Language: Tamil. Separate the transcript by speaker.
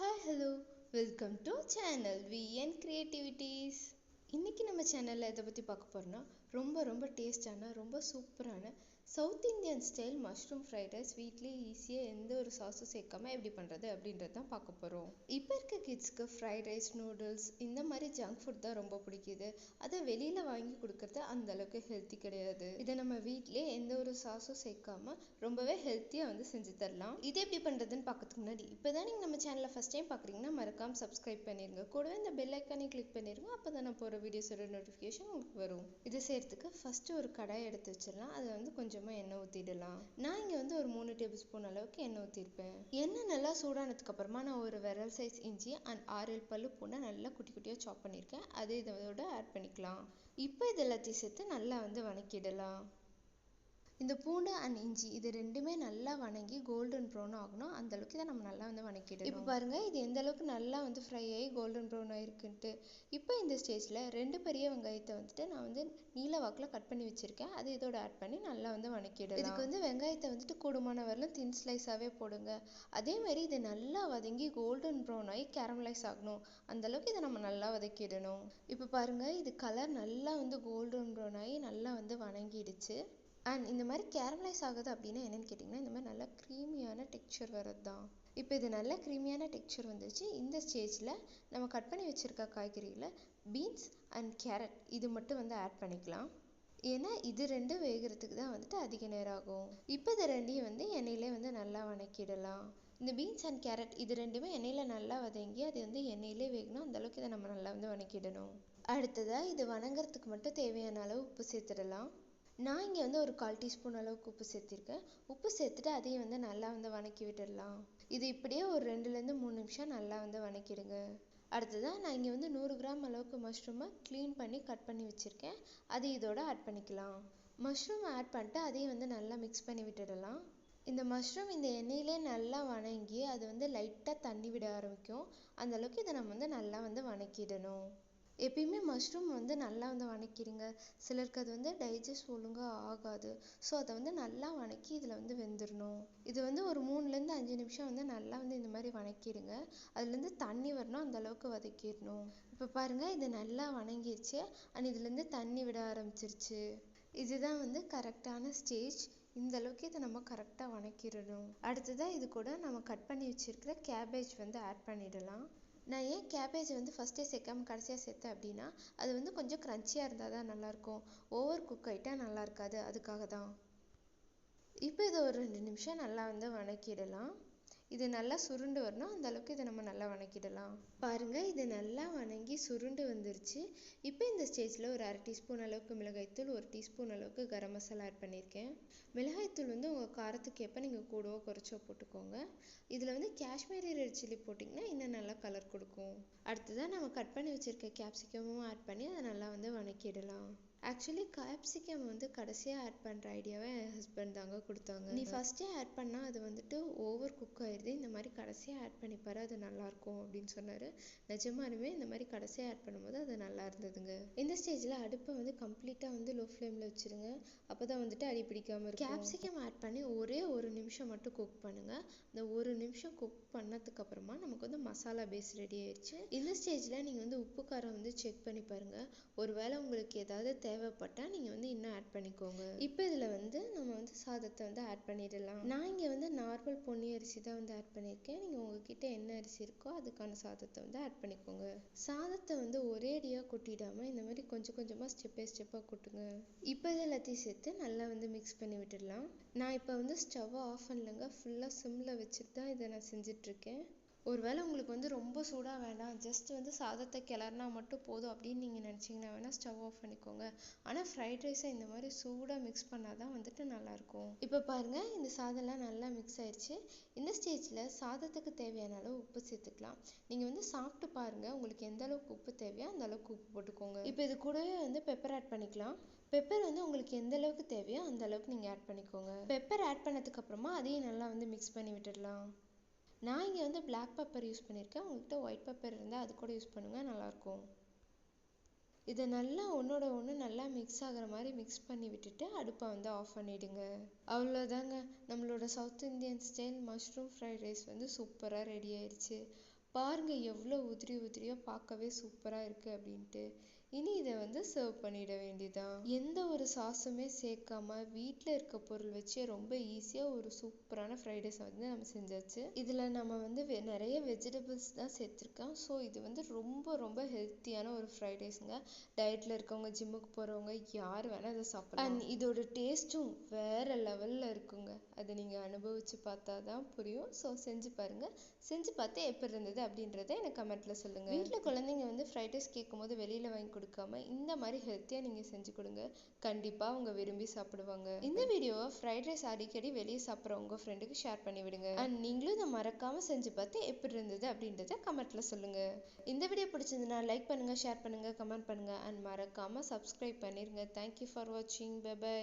Speaker 1: Hi, hello, welcome to channel VN Creativities. இன்னைக்கு நம்ம சேனல்ல எதை பத்தி பார்க்க போறோம்னா ரொம்ப டேஸ்டான ரொம்ப சூப்பரான south Indian style mushroom fried rice வீட்லயே ஈஸியா எந்த ஒரு சாஸும் சேர்க்காம எப்படி பண்றது அப்படின்றத தான் பார்க்க போறோம். இப்போ இருக்க கிட்ஸ்க்கு ஃப்ரைட் ரைஸ் நூடுல்ஸ் இந்த மாதிரி ஜங்க் ஃபுட் தான் ரொம்ப பிடிக்குது. அதை வெளியில வாங்கி கொடுக்கறது அந்த அளவுக்கு ஹெல்த்தி கிடையாது. இதை நம்ம வீட்லயே எந்த ஒரு சாஸும் சேர்க்காம ரொம்பவே ஹெல்த்தியா செஞ்சு தரலாம். இது எப்படி பண்றதுன்னு பார்க்கறதுக்கு முன்னாடி இப்பதான் நீங்க நம்ம சேனலை ஃபர்ஸ்ட் டைம் பாக்குறீங்கன்னா மறக்காம சப்ஸ்கிரைப் பண்ணிருங்க. கூடவே இந்த பெல் ஐக்கானை கிளிக் பண்ணிருங்க. அப்பதான் நான் போற வீடியோஸோட நோட்டிஃபிகேஷன் உங்களுக்கு வரும். இது செய்யறதுக்கு ஃபர்ஸ்ட் ஒரு கடாய் எடுத்து வச்சிடலாம். அதில் கொஞ்சமா எண்ணெய் ஊற்றிடலாம். நான் இங்கே ஒரு 3 டேபிள் ஸ்பூன் அளவுக்கு எண்ணெய் ஊற்றிருப்பேன். எண்ணெய் நல்லா சூடானதுக்கு அப்புறமா நான் ஒரு விரல் சைஸ் இஞ்சி அண்ட் 6-7 பல்லு பூண்டை நல்லா குட்டி குட்டியாக சாப் பண்ணியிருக்கேன். அதை இதோட ஆட் பண்ணிக்கலாம். இப்போ இது எல்லாத்தையும் சேர்த்து நல்லா வதக்கிடலாம். இந்த பூண்டு அண்ட் இஞ்சி இது ரெண்டுமே நல்லா வணங்கி கோல்டன் ப்ரௌன் ஆகணும். அந்த அளவுக்கு இதை நம்ம நல்லா வணக்கிடணும். இப்போ பாருங்க இது எந்த அளவுக்கு நல்லா ஃப்ரை ஆகி கோல்டன் ப்ரௌன் ஆயிருக்குன்ட்டு. இப்போ இந்த ஸ்டேஜ்ல 2 பெரிய வெங்காயத்தை நான் நீல வாக்குல கட் பண்ணி வச்சிருக்கேன். அதை இதோட ஆட் பண்ணி நல்லா வணக்கிடலாம். இதுக்கு வெங்காயத்தை கூடுமான வரலும் தின் ஸ்லைஸாவே போடுங்க. அதே மாதிரி இது நல்லா வதங்கி கோல்டன் ப்ரௌன் ஆகி கேரமலைஸ் ஆகணும். அந்த அளவுக்கு இதை நம்ம நல்லா வதக்கிடணும். இப்போ பாருங்க இது கலர் நல்லா கோல்டன் ப்ரௌன் ஆகி நல்லா வணங்கிடுச்சு. அண்ட் இந்த மாதிரி கேரமலைஸ் ஆகுது அப்படின்னா என்னன்னு கேட்டிங்கன்னா இந்த மாதிரி நல்லா க்ரீமியான டெக்ஸ்சர் வரது தான். இப்போ இது நல்ல க்ரீமியான டெக்ஸ்சர் வந்துச்சு. இந்த ஸ்டேஜில் நம்ம கட் பண்ணி வச்சுருக்க காய்கறியில் பீன்ஸ் அண்ட் கேரட் இது மட்டும் ஆட் பண்ணிக்கலாம். ஏன்னா இது ரெண்டும் வேகிறதுக்கு தான் அதிக நேரம் ஆகும். இப்போ இது ரெண்டையும் எண்ணெயிலே நல்லா வணக்கிடலாம். இந்த பீன்ஸ் அண்ட் கேரட் இது ரெண்டுமே எண்ணெயில் நல்லா வதங்கி அது எண்ணெயிலே வேகணும். அந்த அளவுக்கு இதை நம்ம நல்லா வணக்கிடணும். அடுத்ததாக இது வணங்குறதுக்கு மட்டும் தேவையான அளவு உப்பு சேர்த்துடலாம். நான் இங்கே ஒரு 1/4 டீஸ்பூன் அளவுக்கு உப்பு சேர்த்திருக்கேன். உப்பு சேர்த்துட்டு அதையும் நல்லா வணக்கி விட்டுடலாம். இது இப்படியே ஒரு 2-3 நிமிஷம் நல்லா வணக்கிடுங்க. அடுத்ததாக நான் இங்கே 100 கிராம் அளவுக்கு மஷ்ரூமை க்ளீன் பண்ணி கட் பண்ணி வச்சுருக்கேன். அதை இதோட ஆட் பண்ணிக்கலாம். மஷ்ரூம் ஆட் பண்ணிட்டு அதையும் நல்லா மிக்ஸ் பண்ணி விட்டுடலாம். இந்த மஷ்ரூம் இந்த எண்ணெயிலே நல்லா வணங்கி அது லைட்டாக தண்ணி விட ஆரம்பிக்கும். அந்த அளவுக்கு இதை நம்ம நல்லா வணக்கிடணும். எப்பயுமே மஷ்ரூம் நல்லா வணக்கிடுங்க. சிலருக்கு அது டைஜஸ்ட் ஒழுங்காக ஆகாது. ஸோ அதை நல்லா வணக்கி இதில் வெந்துடணும். இது ஒரு 3-5 நிமிஷம் நல்லா இந்த மாதிரி வணக்கிடுங்க. அதுலேருந்து தண்ணி வரணும். அந்த அளவுக்கு வதக்கிடணும். இப்போ பாருங்கள் இது நல்லா வணங்கிடுச்சு. அண்ட் இதுலேருந்து தண்ணி விட ஆரம்பிச்சிருச்சு. இதுதான் கரெக்டான ஸ்டேஜ். இந்த அளவுக்கு இதை நம்ம கரெக்டாக வணக்கிடணும். அடுத்ததாக இது கூட நம்ம கட் பண்ணி வச்சுருக்கிற கேபேஜ் ஆட் பண்ணிடலாம். நான் ஏன் கேபேஜ் ஃபஸ்ட்டே சேர்க்காம கடைசியாக சேர்த்தேன் அப்படின்னா அது கொஞ்சம் க்ரன்ச்சியாக இருந்தால் தான் நல்லாயிருக்கும். ஓவர் குக் ஆகிட்டா நல்லா இருக்காது. அதுக்காக தான். இப்போ இதை ஒரு 2 நிமிஷம் நல்லா வணக்கிடலாம். இது நல்லா சுருண்டு வரணும். அந்த அளவுக்கு இதை நம்ம நல்லா வணக்கிடலாம். பாருங்க இது நல்லா வணங்கி சுருண்டு வந்துருச்சு. இப்போ இந்த ஸ்டேஜில் ஒரு 1/2 டீஸ்பூன் அளவுக்கு மிளகாய்த்தூள் 1 டீஸ்பூன் அளவுக்கு கரம் மசாலா ஆட் பண்ணியிருக்கேன். மிளகாய்த்தூள் உங்கள் காரத்துக்கு ஏற்ப நீங்கள் கூடவோ குறைச்சோ போட்டுக்கோங்க. இதில் காஷ்மீரி ரெட் சில்லி போட்டிங்கன்னா இன்னும் நல்லா கலர் கொடுக்கும். அடுத்ததாக நம்ம கட் பண்ணி வச்சுருக்க கேப்சிகமும் ஆட் பண்ணி அதை நல்லா வணக்கிடலாம். ஆக்சுவலி கேப்சிகம் கடைசியாக ஆட் பண்ணுற ஐடியாவை என் ஹஸ்பண்ட் தாங்க கொடுத்தாங்க. நீ ஃபஸ்ட்டே ஆட் பண்ணால் அது ஓவர் குக் ஆயிடுது. இந்த மாதிரி கடைசியாக ஆட் பண்ணிப்பாரு அது நல்லாயிருக்கும் அப்படின்னு சொன்னார். நிஜமானுமே இந்த மாதிரி கடைசியாக ஆட் பண்ணும்போது அது நல்லா இருந்ததுங்க. இந்த ஸ்டேஜில் அடுப்பை கம்ப்ளீட்டாக லோ ஃப்ளேமில் வச்சுருங்க. அப்போ தான் அடி பிடிக்காமல் இருக்கும். கேப்சிகம் ஆட் பண்ணி ஒரே 1 நிமிஷம் மட்டும் குக் பண்ணுங்கள். இந்த 1 நிமிஷம் குக் பண்ணதுக்கப்புறமா நமக்கு மசாலா பேஸ் ரெடி ஆயிடுச்சு. இந்த ஸ்டேஜில் நீங்கள் உப்பு காரம் செக் பண்ணி பாருங்கள். ஒருவேளை உங்களுக்கு ஏதாவது தேவைப்பட்டால் நீங்கள் இன்னும் ஆட் பண்ணிக்கோங்க. இப்போ இதில் நம்ம சாதத்தை ஆட் பண்ணிடலாம். நான் இங்கே நார்மல் பொன்னி அரிசி தான் ஆட் பண்ணியிருக்கேன். நீங்கள் உங்ககிட்ட என்ன அரிசி இருக்கோ அதுக்கான சாதத்தை ஆட் பண்ணிக்கோங்க. சாதத்தை ஒரேடியாக கொட்டிடாமல் இந்த மாதிரி கொஞ்சம் கொஞ்சமாக ஸ்டெப் பை ஸ்டெப்பாக கொட்டுங்க. இப்போ இது எல்லாத்தையும் சேர்த்து நல்லா மிக்ஸ் பண்ணி விட்டுடலாம். நான் இப்போ ஸ்டவ்வை ஆஃப் பண்ணலங்க. ஃபுல்லாக சிம்மில் வச்சுட்டு தான் இதை நான் செஞ்சிட்ருக்கேன். ஒருவேளை உங்களுக்கு ரொம்ப சூடாக வேண்டாம், ஜஸ்ட் சாதத்தை கிளறினா மட்டும் போதும் அப்படின்னு நீங்கள் நினச்சிங்கன்னா வேணால் ஸ்டவ் ஆஃப் பண்ணிக்கோங்க. ஆனால் ஃப்ரைட் ரைஸை இந்த மாதிரி சூடாக மிக்ஸ் பண்ணால் தான் நல்லாயிருக்கும். இப்போ பாருங்கள் இந்த சாதம்லாம் நல்லா மிக்ஸ் ஆயிடுச்சு. இந்த ஸ்டேஜில் சாதத்துக்கு தேவையான அளவு உப்பு சேர்த்துக்கலாம். நீங்கள் சாப்பிட்டு பாருங்கள். உங்களுக்கு எந்த அளவுக்கு உப்பு தேவையோ அந்த அளவுக்கு உப்பு போட்டுக்கோங்க. இப்போ இது கூடவே பெப்பர் ஆட் பண்ணிக்கலாம். பெப்பர் உங்களுக்கு எந்த அளவுக்கு தேவையோ அந்த அளவுக்கு நீங்கள் ஆட் பண்ணிக்கோங்க. பெப்பர் ஆட் பண்ணதுக்கப்புறமா அதையும் நல்லா மிக்ஸ் பண்ணி விட்டுடலாம். நான் இங்கே பிளாக் பெப்பர் யூஸ் பண்ணியிருக்கேன். உங்கள்கிட்ட ஒயிட் பெப்பர் இருந்தால் அது கூட யூஸ் பண்ணுங்கள், நல்லாயிருக்கும். இதை நல்லா ஒன்றோட ஒன்று நல்லா மிக்ஸ் ஆகிற மாதிரி மிக்ஸ் பண்ணி விட்டுட்டு அடுப்பை ஆஃப் பண்ணிவிடுங்க. அவ்வளோதாங்க, நம்மளோட south Indian style mushroom fried rice சூப்பராக ரெடி ஆயிடுச்சு. பாருங்க எவ்வளோ உதிரி உதிரியா பார்க்கவே சூப்பரா இருக்கு அப்படின்ட்டு. இனி இதை வந்து சர்வ் பண்ணிட வேண்டியதான். எந்த ஒரு சாஸுமே சேர்க்காம வீட்டில் இருக்க பொருள் வச்சு ரொம்ப ஈஸியாக ஒரு சூப்பரான ஃப்ரைட் ரைஸ் வந்து நம்ம செஞ்சாச்சு. இதில் நம்ம வந்து நிறைய வெஜிடபிள்ஸ் தான் சேர்த்துருக்கோம். ஸோ இது வந்து ரொம்ப ரொம்ப ஹெல்த்தியான ஒரு ஃப்ரைட் ரைஸுங்க. டயட்டில் இருக்கவங்க, ஜிம்முக்கு போகிறவங்க யார் வேணால் அதை சாப்பிடலாம். அண்ட் இதோட டேஸ்ட்டும் வேற லெவலில் இருக்குங்க. அதை நீங்கள் அனுபவித்து பார்த்தா தான் புரியும். ஸோ செஞ்சு பாருங்கள். செஞ்சு பார்த்து எப்படி இருந்தது அப்படின்றத எனக்கு கமெண்ட்டில் சொல்லுங்கள். வீட்டில் குழந்தைங்க வந்து ஃப்ரைட் ரைஸ் கேட்கும் போது வெளியில் வாங்கி கொடுக்காம இந்த மாதிரி ஹெல்த்தியாக நீங்கள் செஞ்சு கொடுங்க. கண்டிப்பாக அவங்க விரும்பி சாப்பிடுவாங்க. இந்த வீடியோவை ஃப்ரைட் ரைஸ் அடிக்கடி வெளியே சாப்பிட்ற உங்கள் ஃப்ரெண்டுக்கு ஷேர் பண்ணி விடுங்க. அண்ட் நீங்களும் இதை மறக்காமல் செஞ்சு பார்த்து எப்படி இருந்தது அப்படின்றத கமெண்ட்டில் சொல்லுங்கள். இந்த வீடியோ பிடிச்சிருந்ததுன்னா லைக் பண்ணுங்கள், ஷேர் பண்ணுங்கள், கமெண்ட் பண்ணுங்கள் அண்ட் மறக்காமல் சப்ஸ்கிரைப் பண்ணிடுங்க. தேங்க்யூ ஃபார் வாட்சிங். Bye by.